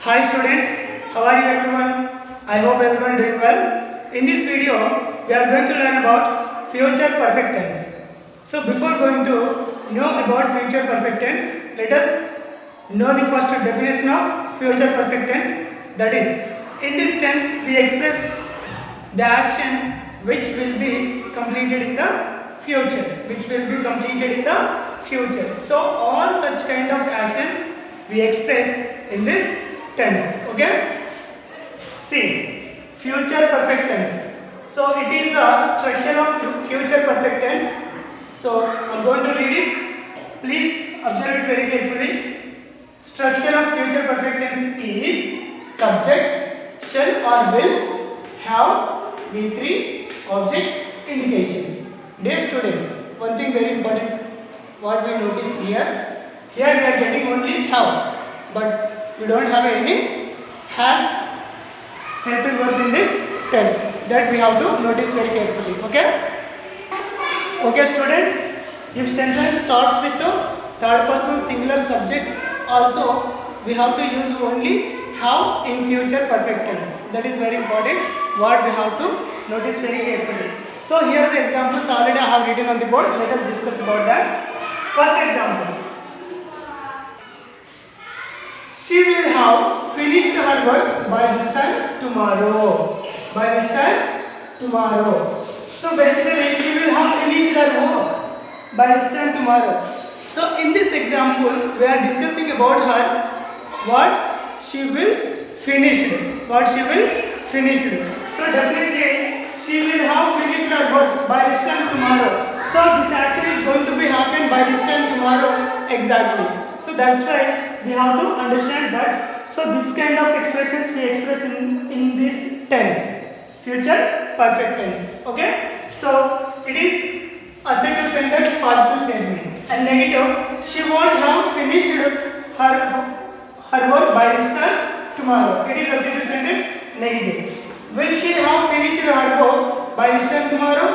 Hi students, how are you everyone? I hope everyone doing well. In this video, we are going to learn about future perfect tense. So before going to know about future perfect tense, let us know the first definition of future perfect tense. That is, in this tense we express the action which will be completed in the future. So all such kind of actions we express in this tense. Okay, see, future perfect tense. So it is the structure of future perfect tense. So I'm going to read it. Please observe it very carefully. Structure of future perfect tense is subject, shall or will, have, V3, object, indication. Dear students, one thing very important what we notice here we are getting only have, but we don't have any has helping verb in this tense. That we have to notice very carefully. Okay students, if sentence starts with the third person singular subject, also we have to use only have in future perfect tense. That is very important what we have to notice very carefully. So here the examples already I have written on the board. Let us discuss about that. First example, she will have finished her work by this time tomorrow. So basically she will have finished her work by this time tomorrow. So in this example we are discussing about her what she will finish. So definitely she will have finished her work by this time tomorrow. So this action is going to be happen by this time tomorrow exactly. So that's why we have to understand that. So this kind of expressions we express in this tense, future perfect tense. Okay. So it is assertive sentence, positive statement, and negative. She won't have finished her work by this time tomorrow. It is assertive sentence, negative. Will she have finished her work by this time tomorrow?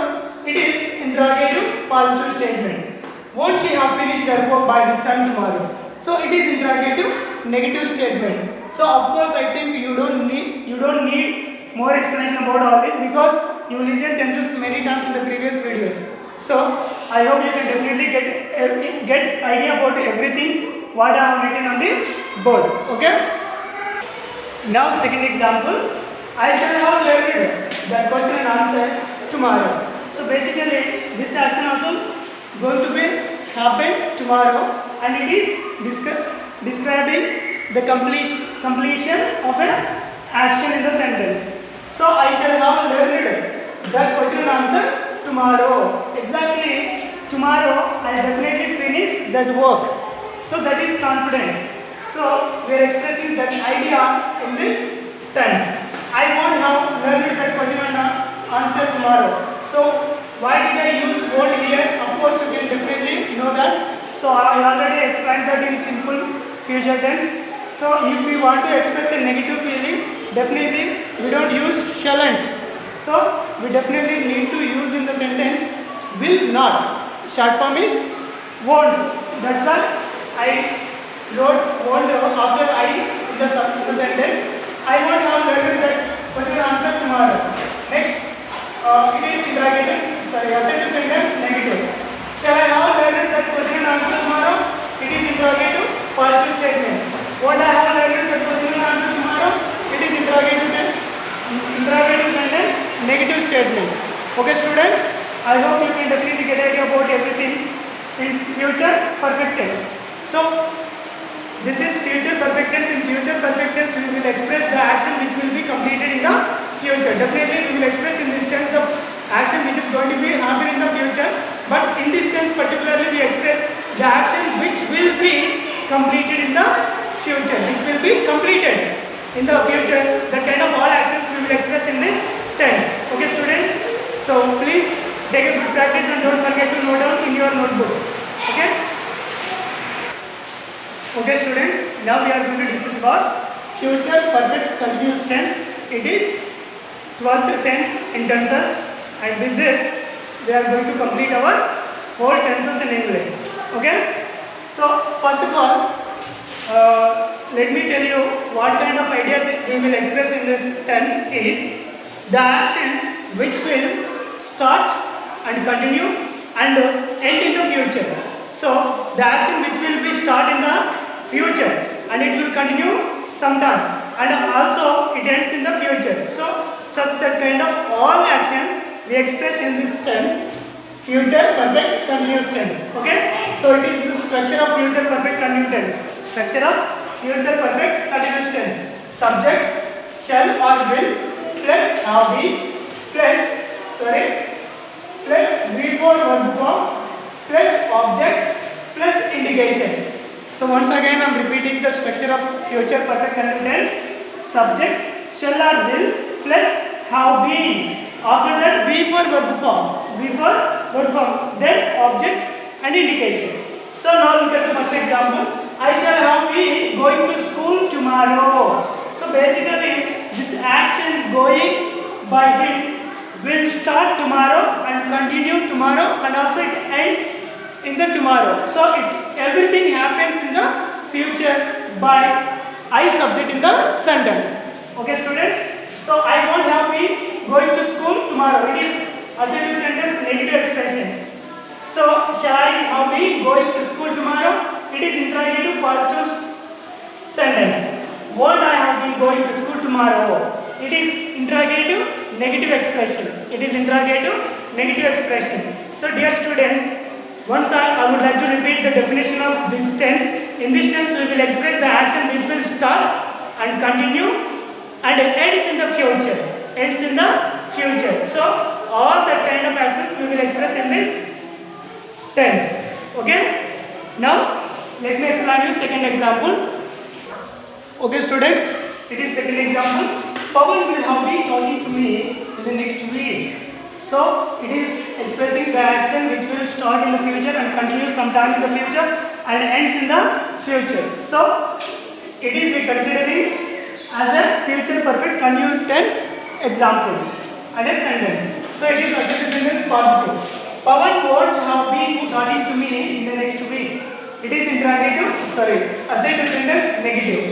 It is interrogative, positive statement. Won't she have finished her work by this time tomorrow? So it is interrogative, negative statement. So of course I think you don't need more explanation about all this because you listen tenses many times in the previous videos. So I hope you can definitely get idea about everything what I have written on the board. Okay. Now second example, I shall have learned that question and answer tomorrow. So basically this action also going to be happen tomorrow, and it is describing the completion of an action in the sentence. So I shall have learned that question and answer tomorrow. Exactly tomorrow I definitely finish that work. So that is confident. So we are expressing that idea in this tense. I won't have learned that question and answer tomorrow. So why did I use won't here? Of course you can definitely know that. So I already explained that in simple future tense. So if we want to express a negative feeling, definitely we don't use shalln't. So we definitely need to use in the sentence will not. Short form is won't. That's why I wrote won't after I in the sentence. I won't have learned that question answer tomorrow. Next, it is interrogative. Assertive sentence, negative. Shall I have learned that question and answer tomorrow? It is interrogative, positive statement. Won't I have learned that question and answer tomorrow? It is interrogative sentence, negative statement. Okay students, I hope you can definitely get idea about everything in future perfect tense. So this is future perfect tense. In future perfect tense we will express the action which will be completed in the future. Definitely we will express in this tense the action which is going to be happen in the future, but in this tense particularly we express the action which will be completed in the future, that kind of all actions we will express in this tense. Okay students, so please take a good practice and don't forget to note down in your notebook. Okay students, now we are going to discuss about future perfect continuous tense. It is 12th tense in tenses, and with this we are going to complete our whole tenses in English. Okay. So first of all, let me tell you what kind of ideas we will express in this tense is the action which will start and continue and end in the future. So the action which will be start in the future and it will continue sometime and also it ends in the future. So such that kind of all actions we express in this tense, future perfect continuous tense. Okay, so it is the structure of future perfect continuous tense. Structure of future perfect continuous tense: subject shall or will plus have been plus before verb form plus object plus indication. So once again I am repeating the structure of future perfect continuous tense: subject shall or will plus have been. After that be for verb form, then object and indication. So now look at the first example. I shall have been going to school tomorrow. So basically this action going by him will start tomorrow and continue tomorrow and also it ends in the tomorrow. So everything happens in the future by I subject in the sentence. Okay students? So I won't have been going to school tomorrow. It is assertive sentence, negative expression. So shall I have been going to school tomorrow? It is interrogative positive sentence. Won't I have been going to school tomorrow? It is interrogative negative expression. It is interrogative negative expression. So dear students, once I would like to repeat the definition of this tense. In this tense we will express the action which will start and continue and ends in the future. So all that kind of actions we will express in this tense. Okay, now let me explain you second example. Okay students, it is second example. Pawan will have been talking to me in the next week. So it is expressing the action which will start in the future and continue sometime in the future and ends in the future. So it is we considering as a future perfect continuous tense example and a sentence. So it is assertive sentence positive. Pawan won't have been talking to me in the next week. It is assertive sentence negative.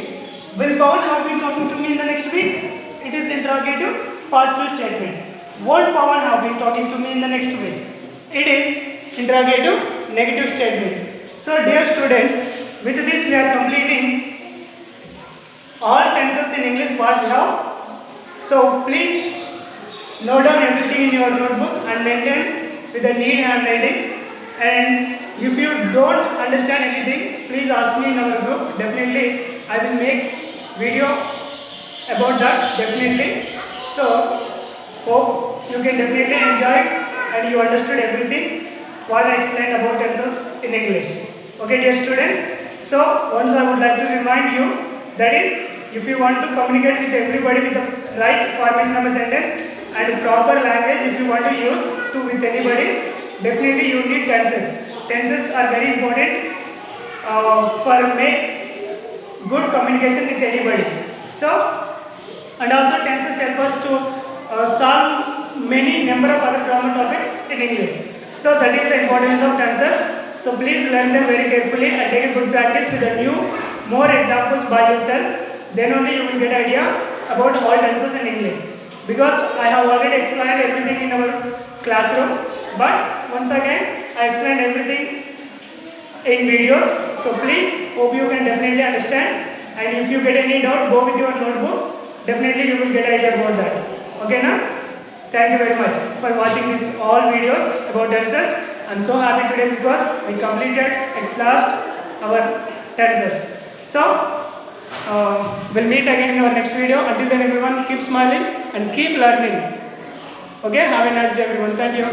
Will Pawan have been talking to me in the next week? It is interrogative positive statement. Won't Pawan have been talking to me in the next week? It is interrogative negative statement. So dear students, with this we are completing all tenses in English what we have. So please note down everything in your notebook and maintain with a neat handwriting. And if you don't understand anything, please ask me in our group. Definitely I will make video about that definitely. So hope you can definitely enjoy and you understood everything what I explained about tenses in English. Okay dear students, so once I would like to remind you, that is, if you want to communicate with everybody with the right formation of a sentence and proper language, if you want to use with anybody, definitely you need tenses. Tenses are very important for make good communication with anybody. So, and also tenses help us to solve many number of other grammar topics in English. So that is the importance of tenses. So please learn them very carefully and take a good practice with the more examples by yourself. Then only you will get idea about all tenses in English. Because I have already explained everything in our classroom, but once again I explained everything in videos. So please, hope you can definitely understand. And if you get any doubt, go with your notebook. Definitely you will get idea about that. Okay now? Thank you very much for watching this all videos about tenses. I am so happy today because we completed at last our tenses. So we'll meet again in our next video. Until then everyone, keep smiling and keep learning. Okay, have a nice day everyone. Thank you.